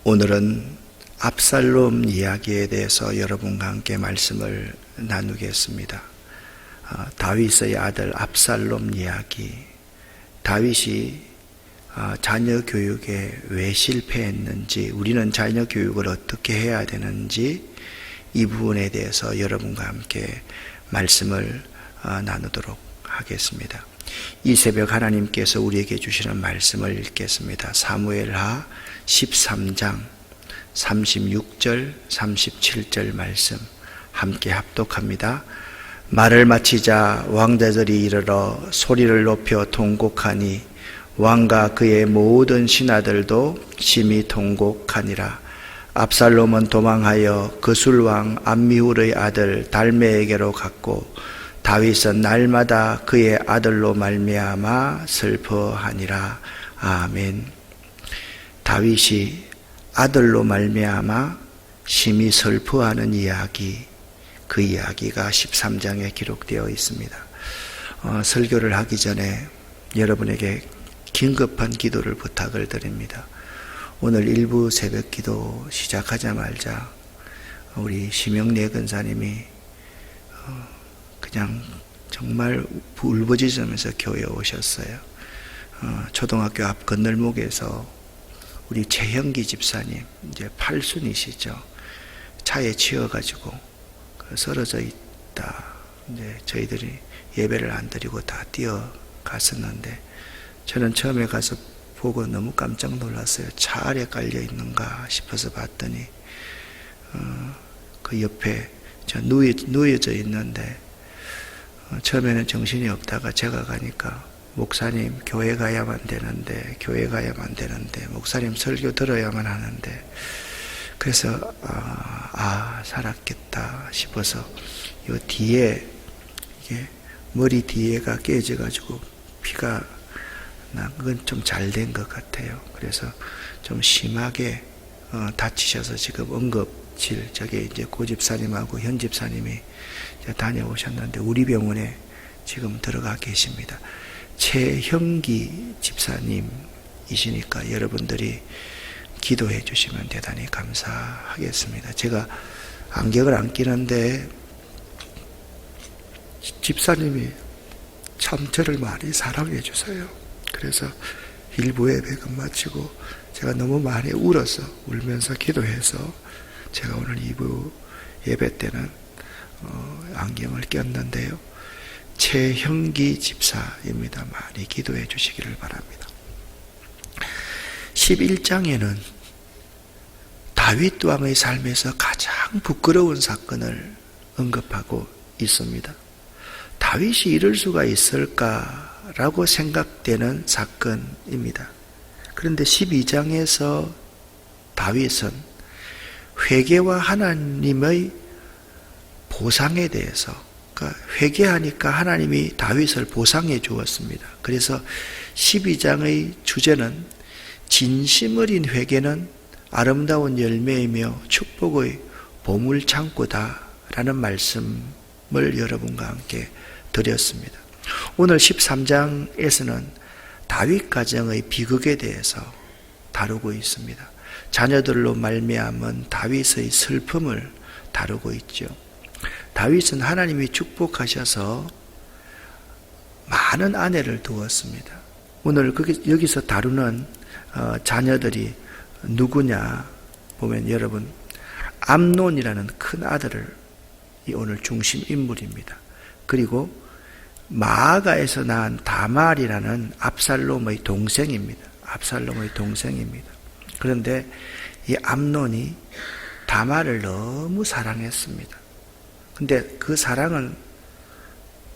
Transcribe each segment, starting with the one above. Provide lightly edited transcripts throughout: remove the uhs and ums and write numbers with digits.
오늘은 압살롬 이야기에 대해서 여러분과 함께 말씀을 나누겠습니다. 다윗의 아들 압살롬 이야기. 다윗이 자녀 교육에 왜 실패했는지, 우리는 자녀 교육을 어떻게 해야 되는지, 이 부분에 대해서 여러분과 함께 말씀을 나누도록 하겠습니다. 이 새벽 하나님께서 우리에게 주시는 말씀을 읽겠습니다. 사무엘하 13장 36절 37절 말씀 함께 합독합니다. 말을 마치자 왕자들이 이르러 소리를 높여 통곡하니 왕과 그의 모든 신하들도 심히 통곡하니라. 압살롬은 도망하여 그술왕 암미훌의 아들 달메에게로 갔고 다윗은 날마다 그의 아들로 말미암아 슬퍼하니라. 아멘. 다윗이 아들로 말미암아 심히 슬퍼하는 이야기, 그 이야기가 13장에 기록되어 있습니다. 설교를 하기 전에 여러분에게 긴급한 기도를 부탁을 드립니다. 오늘 일부 새벽 기도 시작하자마자 우리 심영래 근사님이 그냥 정말 울부짖으면서 교회에 오셨어요. 초등학교 앞 건널목에서 우리 최형기 집사님, 이제 팔순이시죠. 차에 치여가지고 쓰러져 있다. 이제 저희들이 예배를 안 드리고 다 뛰어갔었는데, 저는 처음에 가서 보고 너무 깜짝 놀랐어요. 차 아래 깔려 있는가 싶어서 봤더니 그 옆에 누워져 있는데, 처음에는 정신이 없다가 제가 가니까 목사님 교회 가야만 되는데 목사님 설교 들어야만 하는데, 그래서 살았겠다 싶어서 요 뒤에 이게 머리 뒤에가 깨져가지고 피가 나, 그건 좀 잘 된 것 같아요. 그래서 좀 심하게 다치셔서 지금 응급실, 저게 이제 고 집사님하고 현 집사님이 다녀오셨는데 우리 병원에 지금 들어가 계십니다. 최형기 집사님이시니까 여러분들이 기도해 주시면 대단히 감사하겠습니다. 제가 안경을 안 끼는데 집사님이 참 저를 많이 사랑해 주세요. 그래서 일부 예배금 마치고 제가 너무 많이 울면서 기도해서 제가 오늘 2부 예배 때는 안경을 꼈는데요. 최형기 집사입니다. 많이 기도해 주시기를 바랍니다. 11장에는 다윗 왕의 삶에서 가장 부끄러운 사건을 언급하고 있습니다. 다윗이 이럴 수가 있을까라고 생각되는 사건입니다. 그런데 12장에서 다윗은 회개와 하나님의 보상에 대해서, 그러니까 회개하니까 하나님이 다윗을 보상해 주었습니다. 그래서 12장의 주제는 진심 어린 회개는 아름다운 열매이며 축복의 보물창고다라는 말씀을 여러분과 함께 드렸습니다. 오늘 13장에서는 다윗 가정의 비극에 대해서 다루고 있습니다. 자녀들로 말미암은 다윗의 슬픔을 다루고 있죠. 다윗은 하나님이 축복하셔서 많은 아내를 두었습니다. 오늘 여기서 다루는 자녀들이 누구냐 보면 여러분, 암논이라는 큰 아들을 오늘 중심 인물입니다. 그리고 마아가에서 낳은 다말이라는 압살롬의 동생입니다. 그런데 이 암논이 다말을 너무 사랑했습니다. 근데 그 사랑은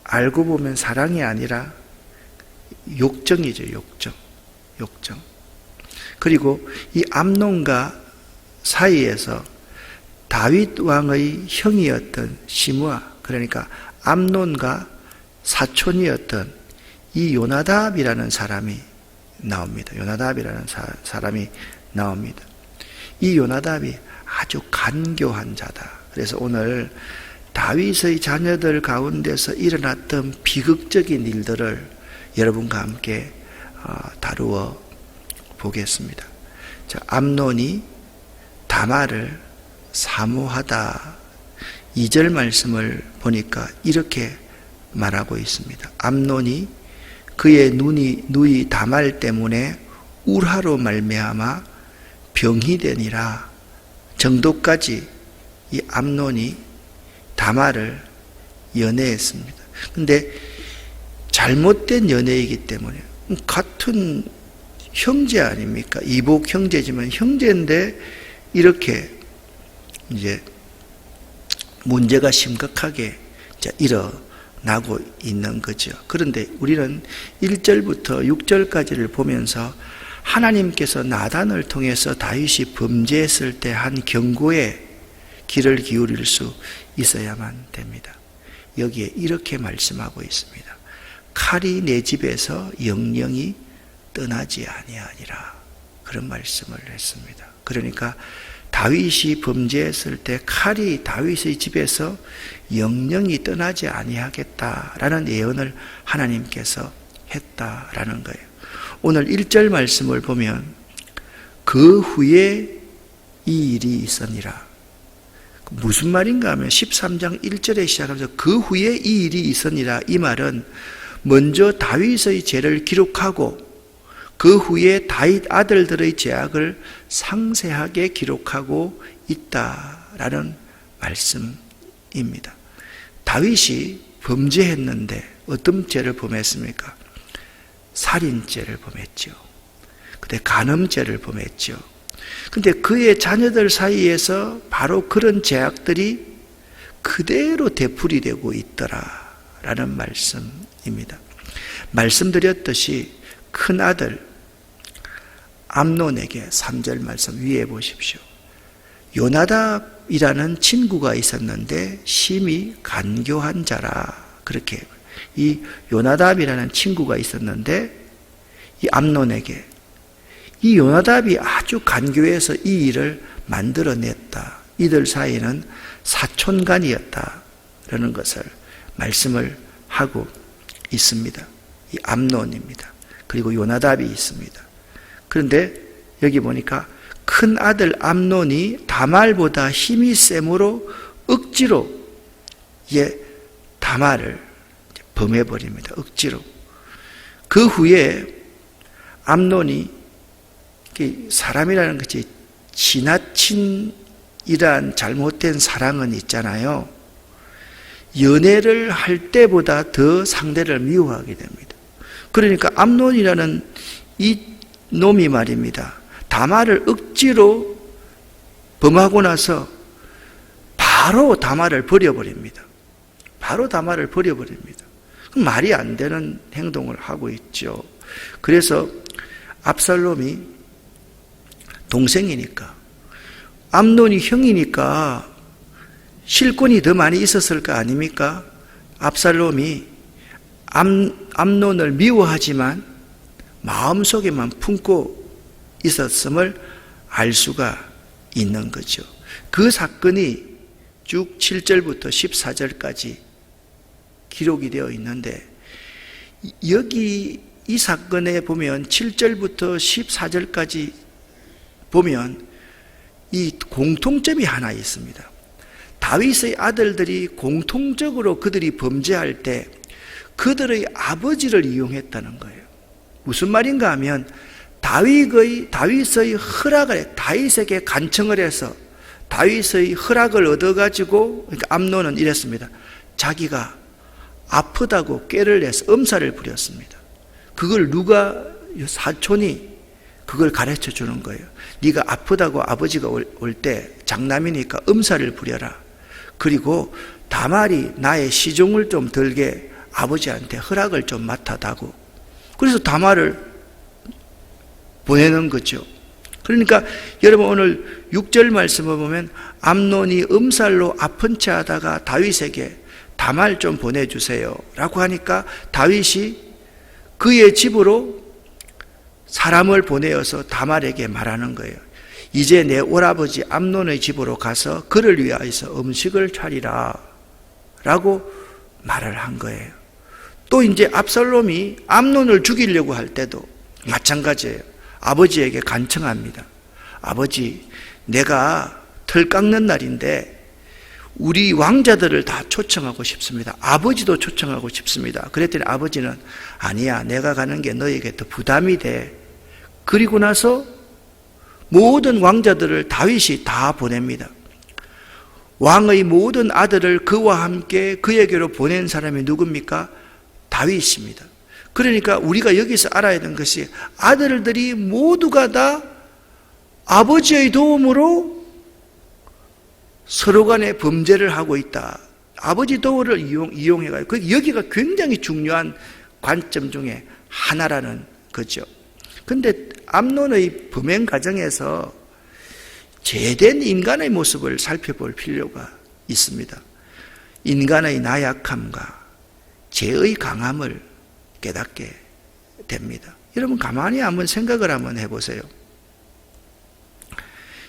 알고 보면 사랑이 아니라 욕정이죠. 욕정. 그리고 이 암논과 사이에서 다윗 왕의 형이었던 시므아, 그러니까 암논과 사촌이었던 이 요나답이라는 사람이 나옵니다. 이 요나답이 아주 간교한 자다. 그래서 오늘 다윗의 자녀들 가운데서 일어났던 비극적인 일들을 여러분과 함께 다루어 보겠습니다. 자, 암논이 다말을 사모하다. 2절 말씀을 보니까 이렇게 말하고 있습니다. 암논이 그의 누이 다말 때문에 울화로 말미암아 병이 되니라 정도까지 이 암논이 다말을 연애했습니다. 근데 잘못된 연애이기 때문에 같은 형제 아닙니까? 이복 형제지만 형제인데 이렇게 이제 문제가 심각하게 일어나고 있는 거죠. 그런데 우리는 1절부터 6절까지를 보면서 하나님께서 나단을 통해서 다윗이 범죄했을 때 한 경고에 귀를 기울일 수 있어야만 됩니다. 여기에 이렇게 말씀하고 있습니다. 칼이 내 집에서 영영이 떠나지 아니하니라. 그런 말씀을 했습니다. 그러니까 다윗이 범죄했을 때 칼이 다윗의 집에서 영영이 떠나지 아니하겠다라는 예언을 하나님께서 했다라는 거예요. 오늘 1절 말씀을 보면 그 후에 이 일이 있으니라. 무슨 말인가 하면 13장 1절에 시작하면서 그 후에 이 일이 있으니라. 이 말은 먼저 다윗의 죄를 기록하고 그 후에 다윗 아들들의 죄악을 상세하게 기록하고 있다라는 말씀입니다. 다윗이 범죄했는데 어떤 죄를 범했습니까? 살인죄를 범했죠. 그때 간음죄를 범했죠. 근데 그의 자녀들 사이에서 바로 그런 죄악들이 그대로 되풀이되고 있더라라는 말씀입니다. 말씀드렸듯이 큰 아들 암논에게 3절 말씀 위에 보십시오. 요나답이라는 친구가 있었는데 심히 간교한 자라. 그렇게 이 요나답이라는 친구가 있었는데 이 암논에게 이 요나답이 아주 간교해서 이 일을 만들어냈다. 이들 사이는 사촌간이었다라는 것을 말씀을 하고 있습니다. 이 암논입니다. 그리고 요나답이 있습니다. 그런데 여기 보니까 큰 아들 암논이 다말보다 힘이 세므로 억지로 다말을 범해버립니다. 억지로. 그 후에 암논이 사람이라는 것이 지나친 이러한 잘못된 사랑은 있잖아요. 연애를 할 때보다 더 상대를 미워하게 됩니다. 그러니까 암논이라는 이 놈이 말입니다. 다말을 억지로 범하고 나서 바로 다말을 버려버립니다. 바로 다말을 버려버립니다. 말이 안 되는 행동을 하고 있죠. 그래서 압살롬이 동생이니까 암논이 형이니까 실권이 더 많이 있었을 거 아닙니까? 압살롬이 암논을 미워하지만 마음속에만 품고 있었음을 알 수가 있는 거죠. 그 사건이 쭉 7절부터 14절까지 기록이 되어 있는데 여기 이 사건에 보면 7절부터 14절까지 보면 이 공통점이 하나 있습니다. 다윗의 아들들이 공통적으로 그들이 범죄할 때 그들의 아버지를 이용했다는 거예요. 무슨 말인가 하면 다윗의 허락을 다윗에게 간청을 해서 다윗의 허락을 얻어가지고 그러니까 암논은 이랬습니다. 자기가 아프다고 꾀를 내서 엄살을 부렸습니다. 그걸 누가 사촌이 그걸 가르쳐 주는 거예요. 네가 아프다고 아버지가 올 때 장남이니까 엄살을 부려라. 그리고 다말이 나의 시종을 좀 들게 아버지한테 허락을 좀 맡아다고. 그래서 다말을 보내는 거죠. 그러니까 여러분 오늘 6절 말씀을 보면 암논이 엄살로 아픈 채 하다가 다윗에게 다말 좀 보내주세요 라고 하니까 다윗이 그의 집으로 사람을 보내어서 다말에게 말하는 거예요. 이제 내 오라버지 암논의 집으로 가서 그를 위하여서 음식을 차리라 라고 말을 한 거예요. 또 이제 압살롬이 암논을 죽이려고 할 때도 마찬가지예요. 아버지에게 간청합니다. 아버지, 내가 털 깎는 날인데 우리 왕자들을 다 초청하고 싶습니다. 아버지도 초청하고 싶습니다. 그랬더니 아버지는 아니야, 내가 가는 게 너에게 더 부담이 돼. 그리고 나서 모든 왕자들을 다윗이 다 보냅니다. 왕의 모든 아들을 그와 함께 그에게로 보낸 사람이 누굽니까? 다윗입니다. 그러니까 우리가 여기서 알아야 되는 것이 아들들이 모두가 다 아버지의 도움으로 서로 간에 범죄를 하고 있다. 아버지 도움을 이용해가지고 여기가 굉장히 중요한 관점 중에 하나라는 거죠. 근데 암논의 범행 과정에서 제된 인간의 모습을 살펴볼 필요가 있습니다. 인간의 나약함과 죄의 강함을 깨닫게 됩니다. 여러분 가만히 한번 생각을 한번 해보세요.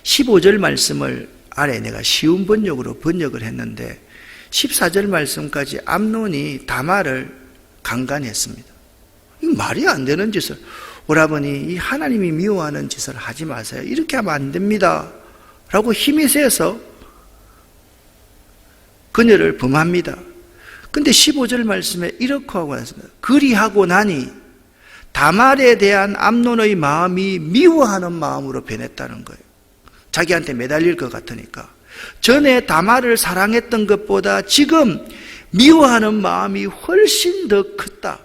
15절 말씀을 아래 내가 쉬운 번역으로 번역을 했는데 14절 말씀까지 암논이 다말을 강간했습니다. 이거 말이 안 되는 짓을, 오라버니 이 하나님이 미워하는 짓을 하지 마세요. 이렇게 하면 안 됩니다 라고 힘이 세서 그녀를 범합니다. 근데 15절 말씀에 이렇게 하고 있습니다. 그리하고 나니 다말에 대한 암논의 마음이 미워하는 마음으로 변했다는 거예요. 자기한테 매달릴 것 같으니까. 전에 다말을 사랑했던 것보다 지금 미워하는 마음이 훨씬 더 컸다.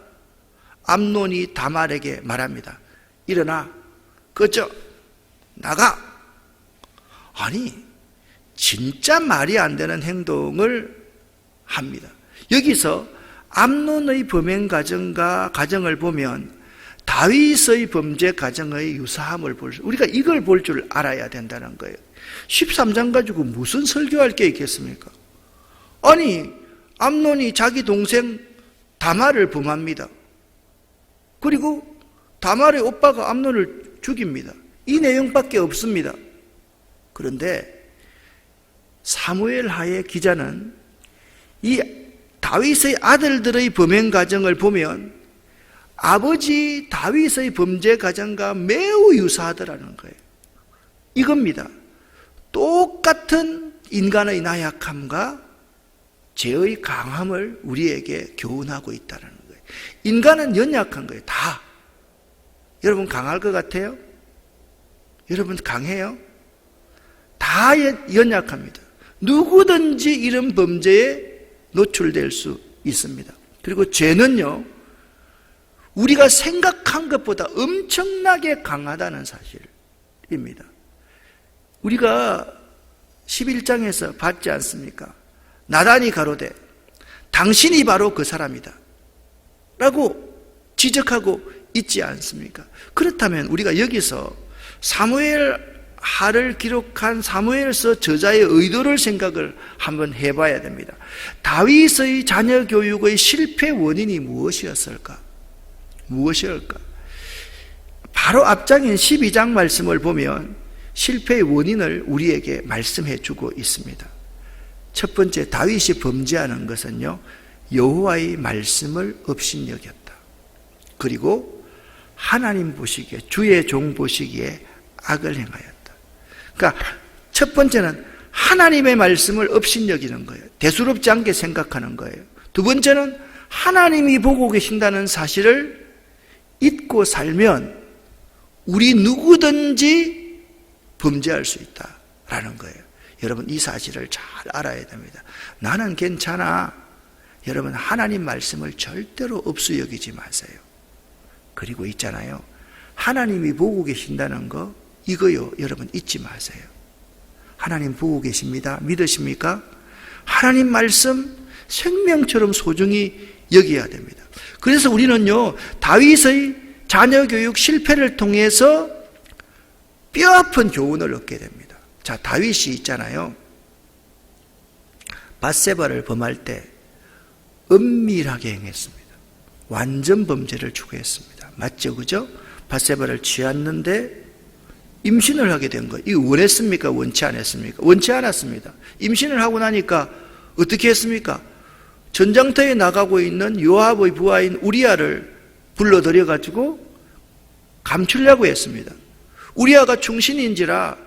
암논이 다말에게 말합니다. 일어나, 꺼져, 나가. 아니, 진짜 말이 안 되는 행동을 합니다. 여기서 암논의 범행 과정을 보면 다윗의 범죄 과정의 유사함을 우리가 이걸 볼 줄 알아야 된다는 거예요. 13장 가지고 무슨 설교할 게 있겠습니까? 아니, 암논이 자기 동생 다말을 범합니다. 그리고 다말의 오빠가 암논을 죽입니다. 이 내용밖에 없습니다. 그런데 사무엘 하의 기자는 이 다윗의 아들들의 범행 과정을 보면 아버지 다윗의 범죄 과정과 매우 유사하더라는 거예요. 이겁니다. 똑같은 인간의 나약함과 죄의 강함을 우리에게 교훈하고 있다는 거예요. 인간은 연약한 거예요. 다. 여러분 강할 것 같아요? 여러분 강해요? 다 연약합니다. 누구든지 이런 범죄에 노출될 수 있습니다. 그리고 죄는요, 우리가 생각한 것보다 엄청나게 강하다는 사실입니다. 우리가 11장에서 봤지 않습니까? 나단이 가로되 당신이 바로 그 사람이다 라고 지적하고 있지 않습니까? 그렇다면 우리가 여기서 사무엘 하를 기록한 사무엘서 저자의 의도를 생각을 한번 해봐야 됩니다. 다윗의 자녀 교육의 실패 원인이 무엇이었을까? 무엇이었을까? 바로 앞장인 12장 말씀을 보면 실패의 원인을 우리에게 말씀해 주고 있습니다. 첫 번째, 다윗이 범죄하는 것은요, 여호와의 말씀을 업신여겼다. 그리고 하나님 보시기에, 주의 종 보시기에 악을 행하였다. 그러니까 첫 번째는 하나님의 말씀을 업신여기는 거예요. 대수롭지 않게 생각하는 거예요. 두 번째는 하나님이 보고 계신다는 사실을 잊고 살면 우리 누구든지 범죄할 수 있다라는 거예요. 여러분 이 사실을 잘 알아야 됩니다. 나는 괜찮아. 여러분 하나님 말씀을 절대로 업수 여기지 마세요. 그리고 있잖아요, 하나님이 보고 계신다는 거 이거요, 여러분 잊지 마세요. 하나님 보고 계십니다. 믿으십니까? 하나님 말씀 생명처럼 소중히 여겨야 됩니다. 그래서 우리는요, 다윗의 자녀 교육 실패를 통해서 뼈아픈 교훈을 얻게 됩니다. 자, 다윗이 있잖아요, 밧세바를 범할 때 은밀하게 행했습니다. 완전 범죄를 추구했습니다. 맞죠? 그죠? 밧세바를 취했는데 임신을 하게 된 거예요. 이거 원했습니까? 원치 않았습니까? 원치 않았습니다. 임신을 하고 나니까 어떻게 했습니까? 전장터에 나가고 있는 요압의 부하인 우리아를 불러들여 가지고 감추려고 했습니다. 우리아가 충신인지라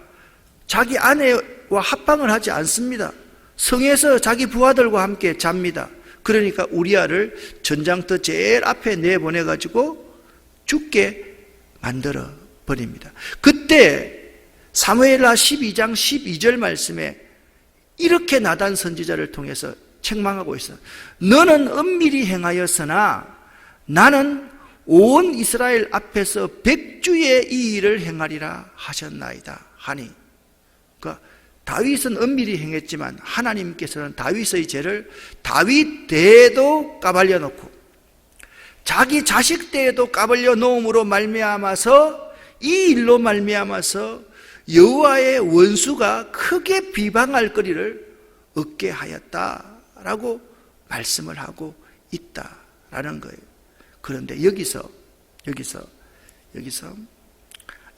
자기 아내와 합방을 하지 않습니다. 성에서 자기 부하들과 함께 잡니다. 그러니까 우리아를 전장터 제일 앞에 내보내가지고 죽게 만들어 버립니다. 그때 사무엘하 12장 12절 말씀에 이렇게 나단 선지자를 통해서 책망하고 있어요. 너는 은밀히 행하였으나 나는 온 이스라엘 앞에서 백주의 이 일을 행하리라 하셨나이다 하니, 그러니까 다윗은 은밀히 행했지만 하나님께서는 다윗의 죄를 다윗 대에도 까발려 놓고 자기 자식 때에도 까발려 놓음으로 말미암아서 이 일로 말미암아서 여호와의 원수가 크게 비방할 거리를 얻게 하였다라고 말씀을 하고 있다라는 거예요. 그런데 여기서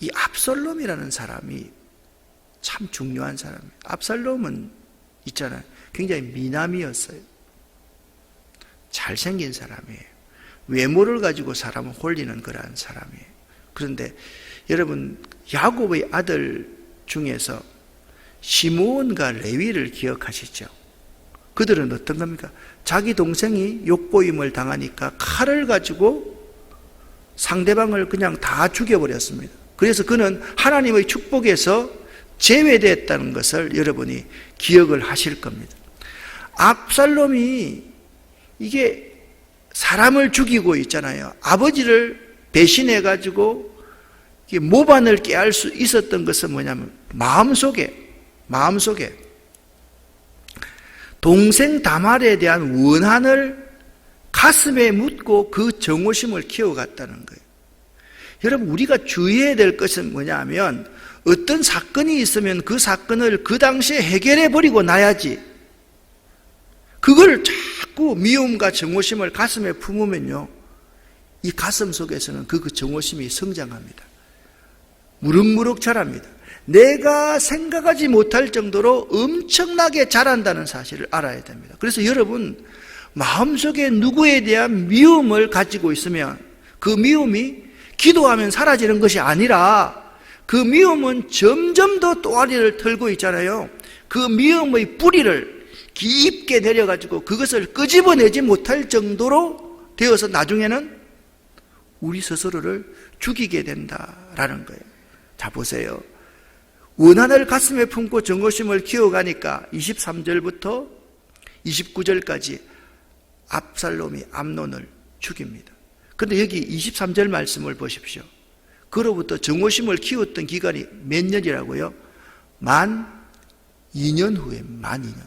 이 압살롬이라는 사람이 참 중요한 사람이에요. 압살롬은 있잖아요, 굉장히 미남이었어요. 잘생긴 사람이에요. 외모를 가지고 사람을 홀리는 그러한 사람이에요. 그런데 여러분, 야곱의 아들 중에서 시므온과 레위를 기억하시죠? 그들은 어떤 겁니까? 자기 동생이 욕보임을 당하니까 칼을 가지고 상대방을 그냥 다 죽여버렸습니다. 그래서 그는 하나님의 축복에서 제외됐다는 것을 여러분이 기억을 하실 겁니다. 압살롬이 이게 사람을 죽이고 있잖아요. 아버지를 배신해가지고 모반을 깨할 수 있었던 것은 뭐냐면 마음속에 동생 다말에 대한 원한을 가슴에 묻고 그 정오심을 키워갔다는 거예요. 여러분, 우리가 주의해야 될 것은 뭐냐면 어떤 사건이 있으면 그 사건을 그 당시에 해결해 버리고 나야지, 그걸 자꾸 미움과 정오심을 가슴에 품으면요, 이 가슴 속에서는 그 정오심이 성장합니다. 무럭무럭 자랍니다. 내가 생각하지 못할 정도로 엄청나게 자란다는 사실을 알아야 됩니다. 그래서 여러분, 마음속에 누구에 대한 미움을 가지고 있으면 그 미움이 기도하면 사라지는 것이 아니라 그 미움은 점점 더 또아리를 털고 있잖아요. 그 미움의 뿌리를 깊게 내려가지고 그것을 끄집어내지 못할 정도로 되어서 나중에는 우리 스스로를 죽이게 된다라는 거예요. 자, 보세요. 원한을 가슴에 품고 정오심을 키워가니까 23절부터 29절까지 압살롬이 암논을 죽입니다. 그런데 여기 23절 말씀을 보십시오. 그로부터 정오심을 키웠던 기간이 몇 년이라고요? 만 2년 후에 만 2년.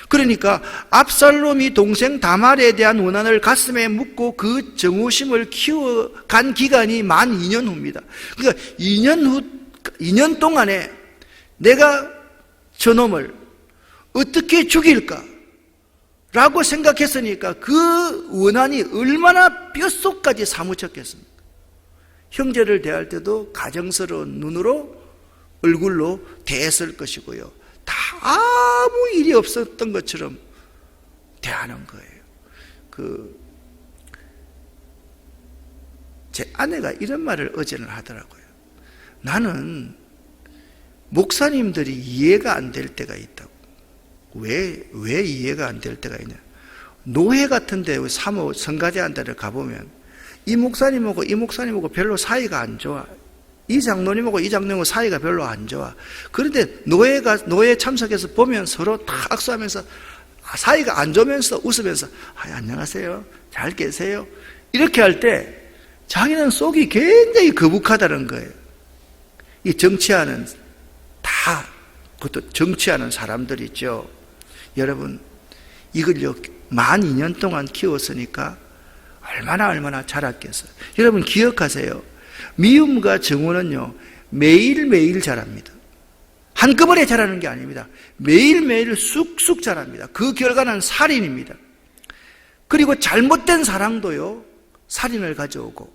그러니까 압살롬이 동생 다말에 대한 원한을 가슴에 묻고 그 정오심을 키워간 기간이 만 2년 후입니다. 그러니까 2년 동안에 내가 저놈을 어떻게 죽일까? 라고 생각했으니까 그 원한이 얼마나 뼛속까지 사무쳤겠습니까? 형제를 대할 때도 가정스러운 눈으로, 얼굴로 대했을 것이고요. 다 아무 일이 없었던 것처럼 대하는 거예요. 제 아내가 이런 말을 어제는 하더라고요. 나는 목사님들이 이해가 안 될 때가 있다고. 왜 이해가 안 될 때가 있냐? 노회 같은 데 사모 성가대한테를 가보면 이 목사님하고 별로 사이가 안 좋아. 이 장로님하고 이 장로님하고 사이가 별로 안 좋아. 그런데 노회에 참석해서 보면 서로 다 악수하면서 사이가 안 좋으면서 웃으면서 안녕하세요, 잘 계세요, 이렇게 할 때 자기는 속이 굉장히 거북하다는 거예요. 이 정치하는, 그것도 정치하는 사람들 있죠. 여러분, 이걸요 만 2년 동안 키웠으니까 얼마나 자랐겠어요. 여러분 기억하세요. 미움과 정오는요 매일매일 자랍니다. 한꺼번에 자라는 게 아닙니다. 매일매일 쑥쑥 자랍니다. 그 결과는 살인입니다. 그리고 잘못된 사랑도요 살인을 가져오고,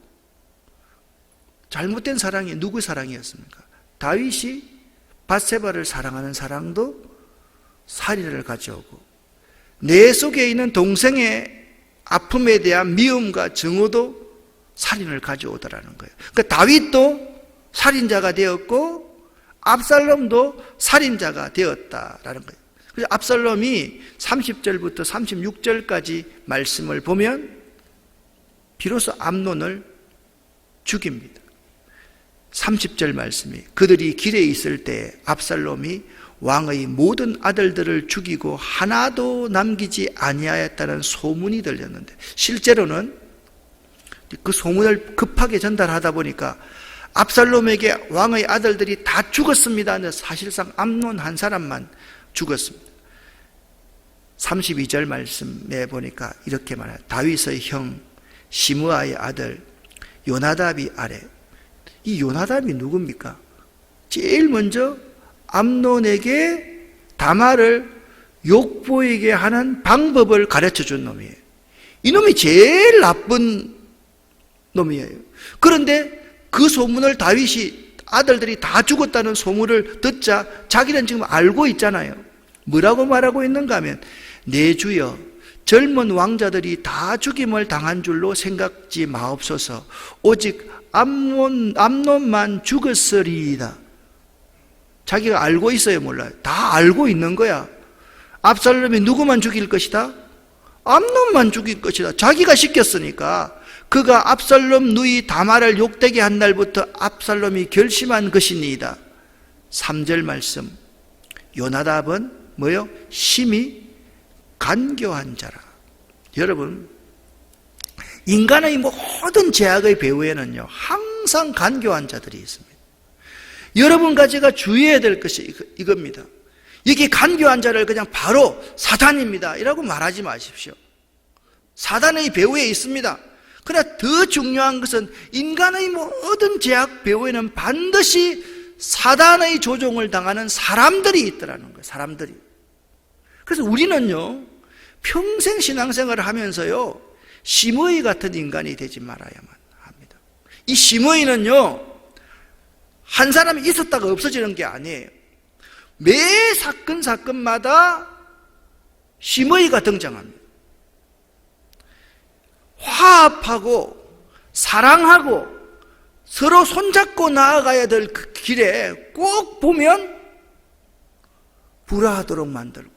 잘못된 사랑이 누구 사랑이었습니까? 다윗이 밧세바를 사랑하는 사랑도 살인을 가져오고, 내 속에 있는 동생의 아픔에 대한 미움과 정오도 살인을 가져오더라는 거예요. 그러니까 다윗도 살인자가 되었고 압살롬도 살인자가 되었다라는 거예요. 그래서 압살롬이 30절부터 36절까지 말씀을 보면 비로소 암논을 죽입니다. 30절 말씀이 그들이 길에 있을 때 압살롬이 왕의 모든 아들들을 죽이고 하나도 남기지 아니하였다는 소문이 들렸는데, 실제로는 그 소문을 급하게 전달하다 보니까 압살롬에게 왕의 아들들이 다 죽었습니다. 사실상 암논 한 사람만 죽었습니다. 32절 말씀에 보니까 이렇게 말해요. 다윗의 형 시므아의 아들 요나답이 아래. 이 요나답이 누굽니까? 제일 먼저 암논에게 다말을 욕보이게 하는 방법을 가르쳐 준 놈이에요. 이놈이 제일 나쁜 놈이에요. 그런데 그 소문을 다윗이 아들들이 다 죽었다는 소문을 듣자 자기는 지금 알고 있잖아요. 뭐라고 말하고 있는가 하면, 내 주여 젊은 왕자들이 다 죽임을 당한 줄로 생각지 마옵소서. 오직 암논만 죽었으리이다. 자기가 알고 있어요, 몰라요? 다 알고 있는 거야. 압살롬이 누구만 죽일 것이다? 암논만 죽일 것이다. 자기가 시켰으니까. 그가 압살롬 누이 다말을 욕되게 한 날부터 압살롬이 결심한 것이니이다. 3절 말씀. 요나답은 뭐요? 심히 간교한 자라. 여러분, 인간의 모든 죄악의 배후에는요 항상 간교한 자들이 있습니다. 여러분과 제가 주의해야 될 것이 이겁니다. 여기 간교한 자를 그냥 바로 사단입니다 이라고 말하지 마십시오. 사단의 배후에 있습니다. 그러나 더 중요한 것은 인간의 모든 죄악 배후에는 반드시 사단의 조종을 당하는 사람들이 있더라는 거예요. 사람들이. 그래서 우리는요 평생 신앙생활을 하면서요 시므이 같은 인간이 되지 말아야만 합니다. 이 시므이는요 한 사람이 있었다가 없어지는 게 아니에요. 매 사건마다 시므이가 등장합니다. 화합하고 사랑하고 서로 손잡고 나아가야 될 그 길에 꼭 보면 불화하도록 만들고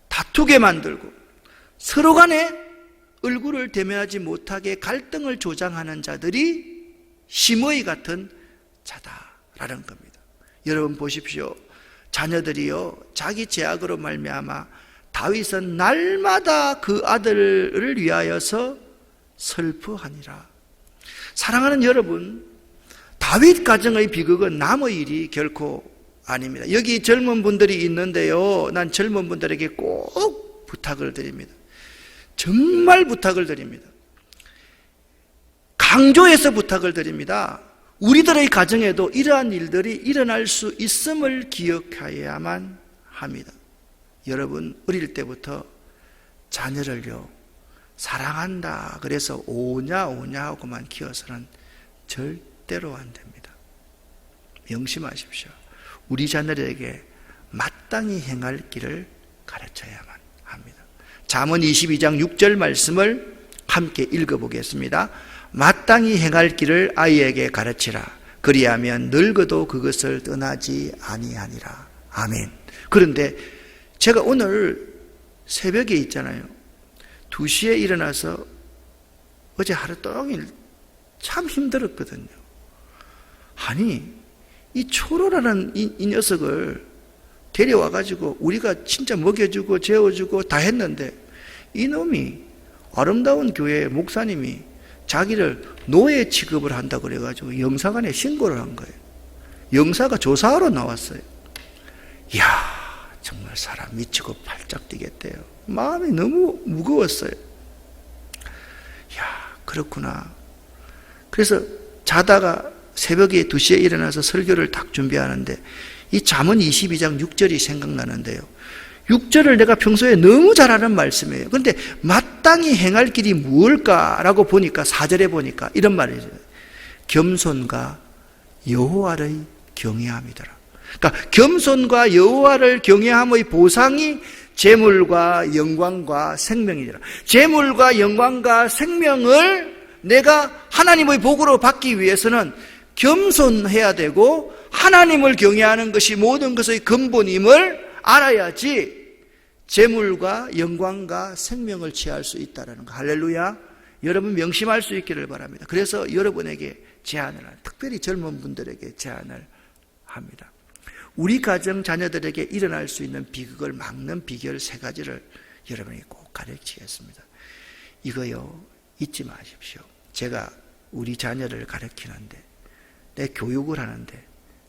다투게 만들고 서로 간에 얼굴을 대면하지 못하게 갈등을 조장하는 자들이 시므이 같은 자다라는 겁니다. 여러분 보십시오. 자녀들이요 자기 죄악으로 말미암아 다윗은 날마다 그 아들을 위하여서 슬퍼하니라. 사랑하는 여러분, 다윗 가정의 비극은 남의 일이 결코 아닙니다. 여기 젊은 분들이 있는데요, 난 젊은 분들에게 꼭 부탁을 드립니다. 정말 부탁을 드립니다. 강조해서 부탁을 드립니다. 우리들의 가정에도 이러한 일들이 일어날 수 있음을 기억해야만 합니다. 여러분, 어릴 때부터 자녀를요 사랑한다 그래서 오냐 하고만 키워서는 절대로 안 됩니다. 명심하십시오. 우리 자녀들에게 마땅히 행할 길을 가르쳐야만 합니다. 잠언 22장 6절 말씀을 함께 읽어보겠습니다. 마땅히 행할 길을 아이에게 가르치라. 그리하면 늙어도 그것을 떠나지 아니하니라. 아멘. 그런데 제가 오늘 새벽에 있잖아요, 2시에 일어나서 어제 하루 종일 참 힘들었거든요. 아니 이 초로라는 이 녀석을 데려와가지고 우리가 진짜 먹여주고 재워주고 다 했는데, 이놈이 아름다운 교회 목사님이 자기를 노예 취급을 한다고 그래가지고 영사관에 신고를 한 거예요. 영사가 조사하러 나왔어요. 이야 정말 사람 미치고 팔짝 뛰겠대요. 마음이 너무 무거웠어요. 이야 그렇구나. 그래서 자다가 새벽에 2시에 일어나서 설교를 딱 준비하는데 이 잠언 22장 6절이 생각나는데요, 6절을 내가 평소에 너무 잘 아는 말씀이에요. 그런데 마땅히 행할 길이 무엇일까라고 보니까 4절에 보니까 이런 말이죠. 겸손과 여호와를 경외함이더라. 그러니까 겸손과 여호와를 경외함의 보상이 재물과 영광과 생명이더라. 재물과 영광과 생명을 내가 하나님의 복으로 받기 위해서는 겸손해야 되고 하나님을 경외하는 것이 모든 것의 근본임을 알아야지 재물과 영광과 생명을 취할 수 있다는 거. 할렐루야. 여러분 명심할 수 있기를 바랍니다. 그래서 여러분에게 제안을 합니다. 특별히 젊은 분들에게 제안을 합니다. 우리 가정 자녀들에게 일어날 수 있는 비극을 막는 비결 3가지를 여러분에게 꼭 가르치겠습니다. 이거요, 잊지 마십시오. 제가 우리 자녀를 가르치는데, 내 교육을 하는데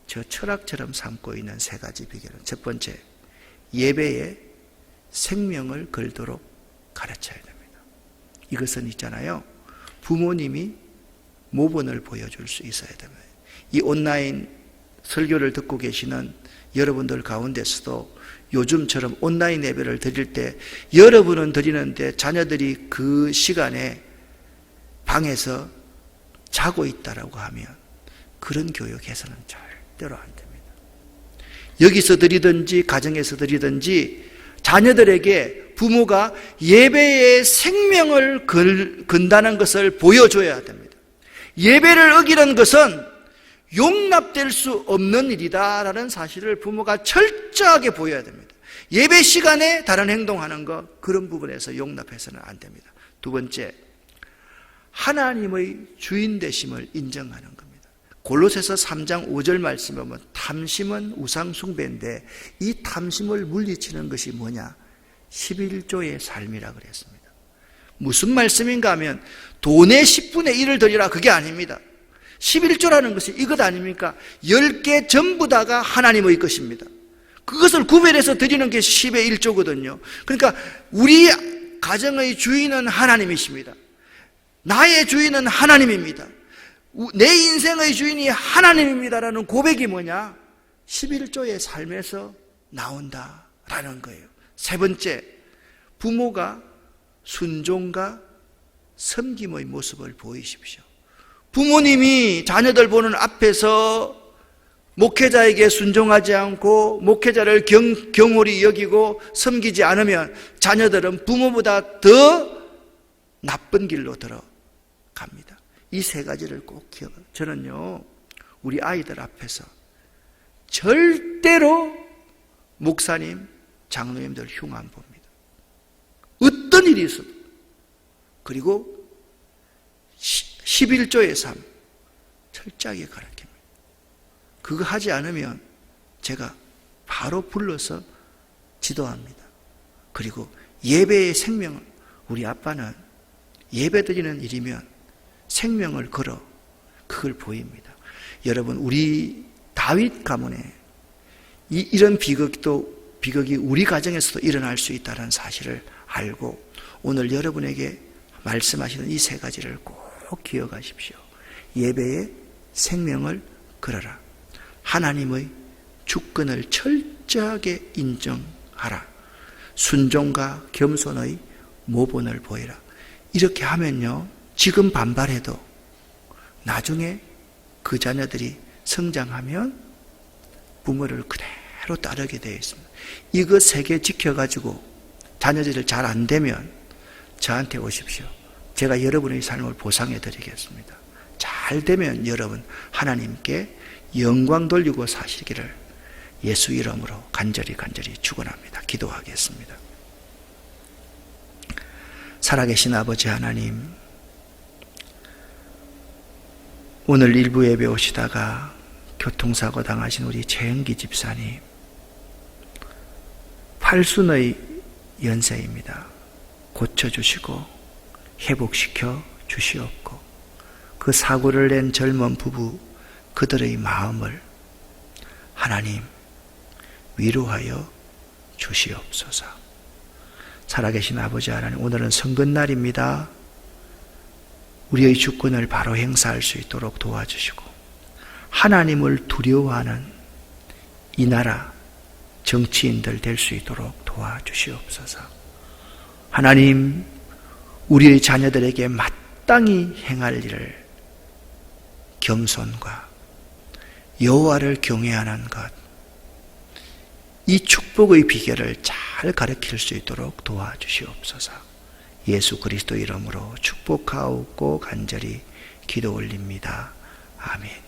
저 철학처럼 삼고 있는 3가지 비결은, 첫 번째, 예배에 생명을 걸도록 가르쳐야 됩니다. 이것은 있잖아요, 부모님이 모본을 보여줄 수 있어야 됩니다. 이 온라인 설교를 듣고 계시는 여러분들 가운데서도 요즘처럼 온라인 예배를 드릴 때 여러분은 드리는데 자녀들이 그 시간에 방에서 자고 있다라고 하면 그런 교육해서는 절대로 안 됩니다. 여기서 드리든지 가정에서 드리든지 자녀들에게 부모가 예배에 생명을 건다는 것을 보여줘야 됩니다. 예배를 어기는 것은 용납될 수 없는 일이다라는 사실을 부모가 철저하게 보여야 됩니다. 예배 시간에 다른 행동하는 것, 그런 부분에서 용납해서는 안 됩니다. 두 번째, 하나님의 주인 되심을 인정하는 겁니다. 골로새서 3장 5절 말씀에 보면 탐심은 우상 숭배인데 이 탐심을 물리치는 것이 뭐냐? 11조의 삶이라 그랬습니다. 무슨 말씀인가 하면 돈의 10분의 1을 드리라, 그게 아닙니다. 11조라는 것이 이것 아닙니까? 10개 전부 다가 하나님의 것입니다. 그것을 구별해서 드리는 게 10의 1조거든요. 그러니까 우리 가정의 주인은 하나님이십니다. 나의 주인은 하나님입니다. 내 인생의 주인이 하나님입니다라는 고백이 뭐냐? 11조의 삶에서 나온다라는 거예요. 세 번째, 부모가 순종과 섬김의 모습을 보이십시오. 부모님이 자녀들 보는 앞에서 목회자에게 순종하지 않고 목회자를 경홀히 여기고 섬기지 않으면 자녀들은 부모보다 더 나쁜 길로 들어갑니다. 이 3가지를 꼭 기억하세요. 저는요, 우리 아이들 앞에서 절대로 목사님, 장로님들 흉 안 봅니다. 어떤 일이 있어도. 그리고 11조의 삶 철저하게 가르칩니다. 그거 하지 않으면 제가 바로 불러서 지도합니다. 그리고 예배의 생명을, 우리 아빠는 예배 드리는 일이면 생명을 걸어 그걸 보입니다. 여러분, 우리 다윗 가문에 이런 비극이 우리 가정에서도 일어날 수 있다는 사실을 알고 오늘 여러분에게 말씀하시는 이 3가지를 꼭 기억하십시오. 예배에 생명을 걸어라. 하나님의 주권을 철저하게 인정하라. 순종과 겸손의 모본을 보이라. 이렇게 하면요, 지금 반발해도 나중에 그 자녀들이 성장하면 부모를 그대로 따르게 되어 있습니다. 이거 3개 지켜가지고 자녀들이 잘 안 되면 저한테 오십시오. 제가 여러분의 삶을 보상해 드리겠습니다. 잘 되면 여러분 하나님께 영광 돌리고 사시기를 예수 이름으로 간절히 축원합니다. 기도하겠습니다. 살아계신 아버지 하나님, 오늘 일부 예배 오시다가 교통사고 당하신 우리 최영기 집사님, 80의 연세입니다. 고쳐주시고 회복시켜 주시옵고 그 사고를 낸 젊은 부부 그들의 마음을 하나님 위로하여 주시옵소서. 살아계신 아버지 하나님, 오늘은 선거날입니다. 우리의 주권을 바로 행사할 수 있도록 도와주시고 하나님을 두려워하는 이 나라 정치인들 될 수 있도록 도와주시옵소서. 하나님, 우리의 자녀들에게 마땅히 행할 일을 겸손과 여호와를 경외하는 것, 이 축복의 비결을 잘 가르칠 수 있도록 도와주시옵소서. 예수 그리스도 이름으로 축복하옵고 간절히 기도 올립니다. 아멘.